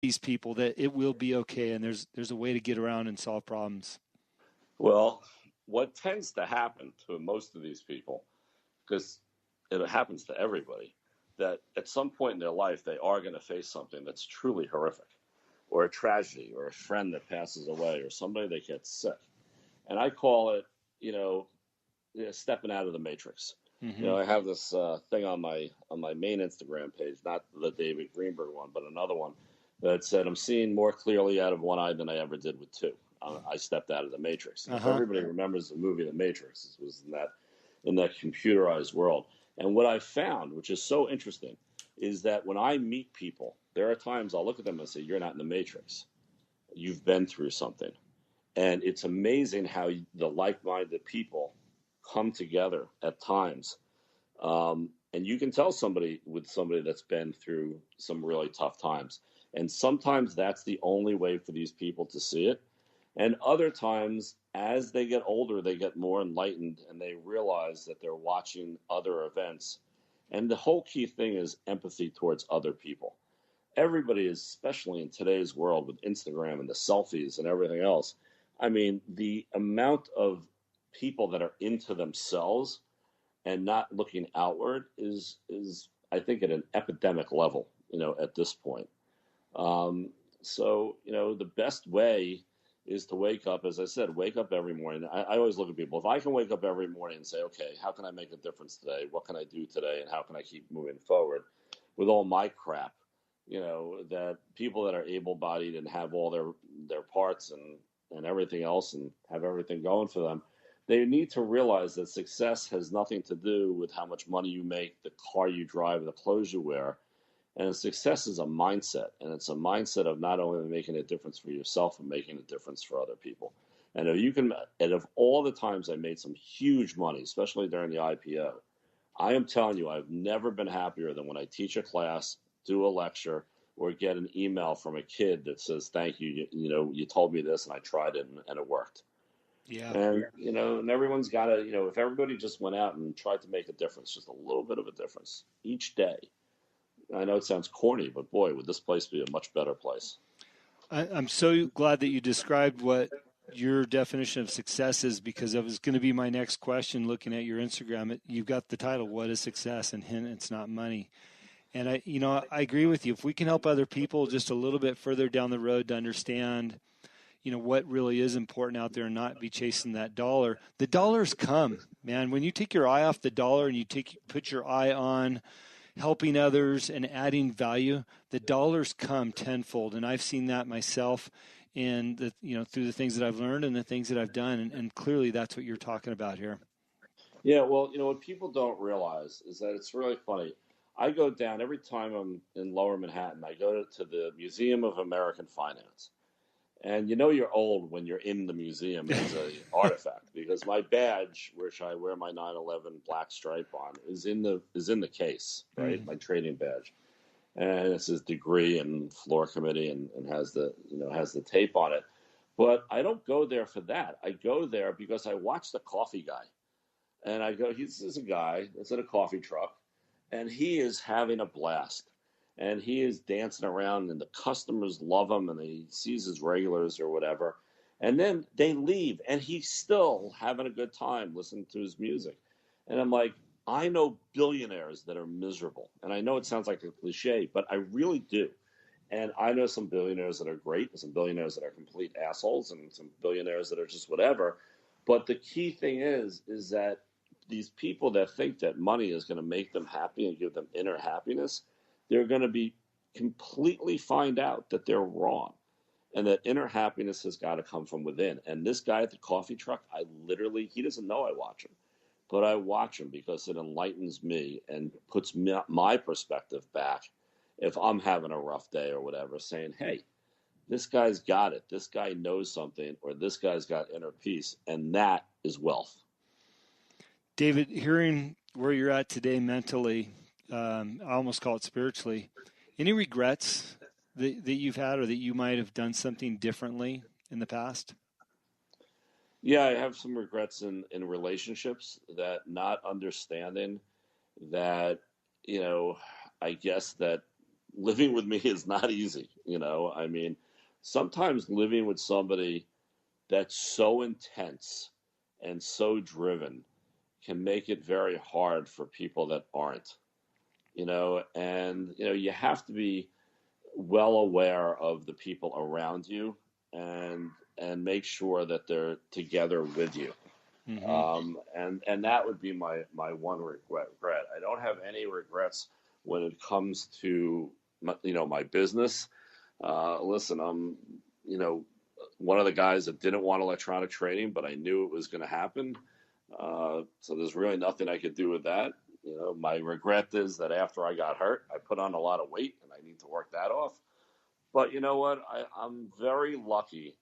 these people that it will be okay and there's a way to get around and solve problems? Well, what tends to happen to most of these people, because it happens to everybody, that at some point in their life they are going to face something that's truly horrific, or a tragedy, or a friend that passes away, or somebody that gets sick. And I call it, you know, stepping out of the matrix. Mm-hmm. You know, I have this thing on my main Instagram page, not the David Greenberg one, but another one that said, "I'm seeing more clearly out of one eye than I ever did with two." I stepped out of the matrix. And if everybody remembers the movie The Matrix, it was in that computerized world. And what I found, which is so interesting, is that when I meet people, there are times I'll look at them and say, "You're not in the matrix. You've been through something." And it's amazing how the like-minded people come together at times. And you can tell somebody that's been through some really tough times. And sometimes that's the only way for these people to see it. And other times, as they get older, they get more enlightened and they realize that they're watching other events. And the whole key thing is empathy towards other people. Everybody is, especially in today's world with Instagram and the selfies and everything else. I mean, the amount of people that are into themselves and not looking outward is I think at an epidemic level, you know, at this point. So, you know, the best way is to wake up, as I said, wake up every morning. I always look at people. If I can wake up every morning and say, okay, how can I make a difference today? What can I do today? And how can I keep moving forward with all my crap? You know, that people that are able-bodied and have all their parts and everything else and have everything going for them, they need to realize that success has nothing to do with how much money you make, the car you drive, the clothes you wear. And success is a mindset, and it's a mindset of not only making a difference for yourself, but making a difference for other people. And if you can, and of all the times I made some huge money, especially during the IPO, I am telling you, I've never been happier than when I teach a class, do a lecture, or get an email from a kid that says, "Thank you, you know, you told me this, and I tried it, and it worked." Yeah. And, you know, and everyone's got to, you know, if everybody just went out and tried to make a difference, just a little bit of a difference each day. I know it sounds corny, but boy, would this place be a much better place. I'm so glad that you described what your definition of success is, because that was going to be my next question. Looking at your Instagram, you've got the title, "What is Success?" and hint, it's not money. And I agree with you. If we can help other people just a little bit further down the road to understand, you know, what really is important out there and not be chasing that dollar, the dollars come, man. When you take your eye off the dollar and you put your eye on helping others and adding value, the dollars come tenfold. And I've seen that myself in the, you know, through the things that I've learned and the things that I've done. And clearly that's what you're talking about here. Yeah, well, you know, what people don't realize is that it's really funny. I go down every time I'm in Lower Manhattan, I go to the Museum of American Finance. And you know you're old when you're in the museum as an artifact, because my badge, which I wear my 9/11 black stripe on, is in the case, right? My trading badge, and it says degree and floor committee, and has the tape on it. But I don't go there for that. I go there because I watch the coffee guy, and I go, this is a guy that's in a coffee truck, and he is having a blast. And he is dancing around, and the customers love him, and he sees his regulars or whatever. And then they leave, and he's still having a good time listening to his music. And I'm like, I know billionaires that are miserable. And I know it sounds like a cliche, but I really do. And I know some billionaires that are great, and some billionaires that are complete assholes, and some billionaires that are just whatever. But the key thing is that these people that think that money is going to make them happy and give them inner happiness, they're going to be completely find out that they're wrong, and that inner happiness has got to come from within. And this guy at the coffee truck, he doesn't know I watch him, but I watch him because it enlightens me and puts my perspective back if I'm having a rough day or whatever, saying, hey, this guy's got it. This guy knows something, or this guy's got inner peace, and that is wealth. David, hearing where you're at today mentally, I almost call it spiritually, any regrets that you've had, or that you might have done something differently in the past? Yeah, I have some regrets in relationships, that not understanding that, you know, I guess that living with me is not easy. I mean, sometimes living with somebody that's so intense and so driven can make it very hard for people that aren't, and, you have to be well aware of the people around you and make sure that they're together with you. Mm-hmm. And that would be my one regret. I don't have any regrets when it comes to my business. Listen, I'm one of the guys that didn't want electronic trading, but I knew it was going to happen. So there's really nothing I could do with that. My regret is that after I got hurt, I put on a lot of weight, and I need to work that off. But you know what? I'm very lucky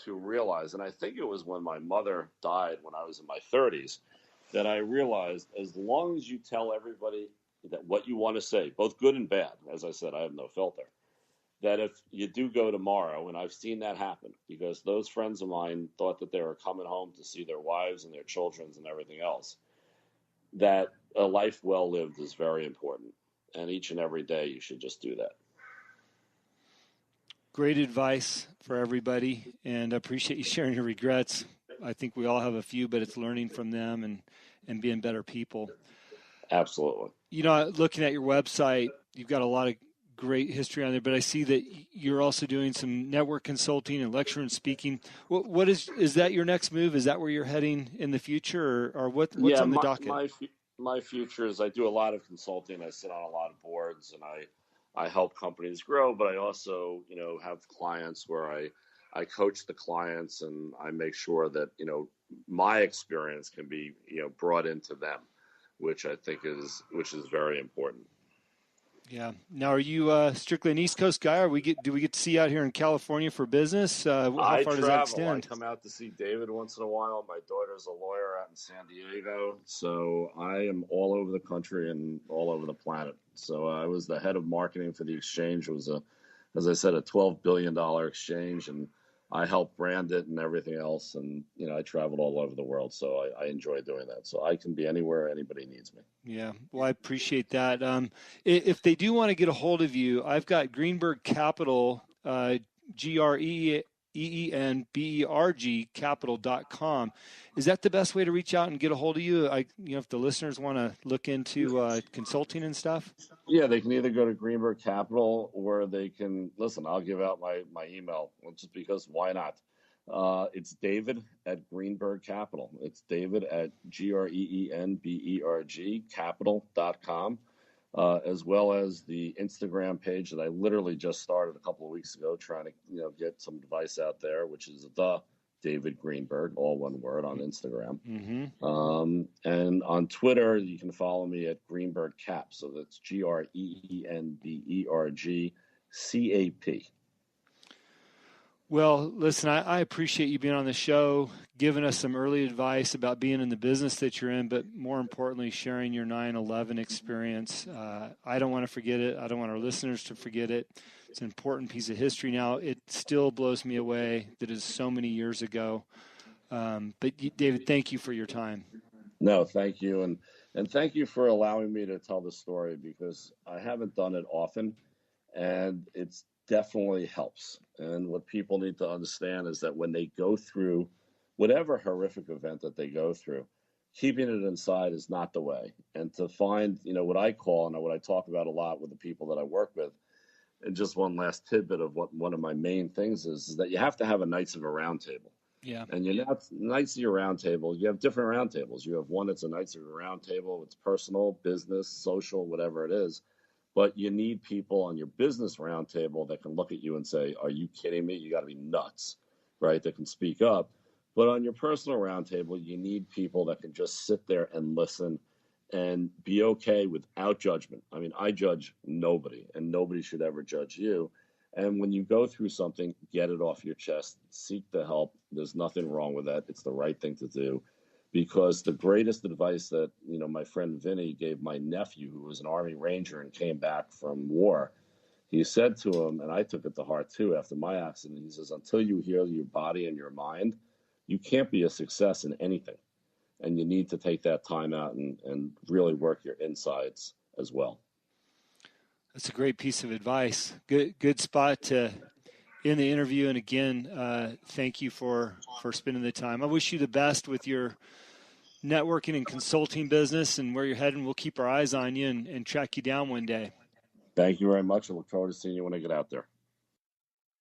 to realize, and I think it was when my mother died when I was in my 30s, that I realized as long as you tell everybody that what you want to say, both good and bad, as I said, I have no filter, that if you do go tomorrow, and I've seen that happen, because those friends of mine thought that they were coming home to see their wives and their children and everything else, that a life well lived is very important. And each and every day you should just do that. Great advice for everybody, and I appreciate you sharing your regrets. I think we all have a few, but it's learning from them and being better people. Absolutely. Looking at your website, you've got a lot of great history on there, but I see that you're also doing some network consulting and lecture and speaking. What is that your next move? Is that where you're heading in the future, or what's on the docket? My future is I do a lot of consulting. I sit on a lot of boards, and I help companies grow, but I also, have clients where I coach the clients, and I make sure that, my experience can be, brought into them, which I think is very important. Yeah. Now, are you strictly an East Coast guy, or do we get to see you out here in California for business? How far does that extend? I come out to see David once in a while. My daughter's a lawyer out in San Diego, so I am all over the country and all over the planet. So I was the head of marketing for the exchange. It was as I said, a $12 billion exchange, and I helped brand it and everything else. And, I traveled all over the world, so I enjoy doing that. So I can be anywhere anybody needs me. Yeah, well, I appreciate that. If they do want to get a hold of you, I've got Greenberg Capital, GREENBERG capital.com. Is that the best way to reach out and get a hold of you? If the listeners want to look into consulting and stuff? Yeah, they can either go to Greenberg Capital, or they can listen. I'll give out my email, just because why not? It's David at Greenberg Capital. It's David at GREENBERG capital.com, as well as the Instagram page that I literally just started a couple of weeks ago, trying to get some advice out there, which is the David Greenberg, all one word, on Instagram. Mm-hmm. And on Twitter, you can follow me at Greenberg Cap. So that's GREENBERG CAP. Well, listen, I appreciate you being on the show, giving us some early advice about being in the business that you're in, but more importantly, sharing your 9/11 experience. I don't want to forget it. I don't want our listeners to forget it. It's an important piece of history now. It still blows me away that it's so many years ago. But David, thank you for your time. No, thank you. And thank you for allowing me to tell the story, because I haven't done it often, and it's definitely helps. And what people need to understand is that when they go through whatever horrific event that they go through, keeping it inside is not the way. And to find, what I call, and what I talk about a lot with the people that I work with, and just one last tidbit of what one of my main things is that you have to have a Knights of a Round Table. Yeah. And you're not Knights of your Round Table. You have different round tables. You have one that's a Knights of a Round Table. It's personal, business, social, whatever it is. But you need people on your business roundtable that can look at you and say, are you kidding me? You got to be nuts, right? That can speak up. But on your personal roundtable, you need people that can just sit there and listen and be okay without judgment. I mean, I judge nobody, and nobody should ever judge you. And when you go through something, get it off your chest, seek the help. There's nothing wrong with that. It's the right thing to do. Because the greatest advice that, my friend Vinny gave my nephew, who was an Army Ranger and came back from war, he said to him, and I took it to heart too after my accident, he says, until you heal your body and your mind, you can't be a success in anything. And you need to take that time out and really work your insides as well. That's a great piece of advice. Good spot to end the interview. And again, thank you for spending the time. I wish you the best with your networking and consulting business and where you're heading. We'll keep our eyes on you and track you down one day. Thank you very much. I look forward to seeing you when I get out there.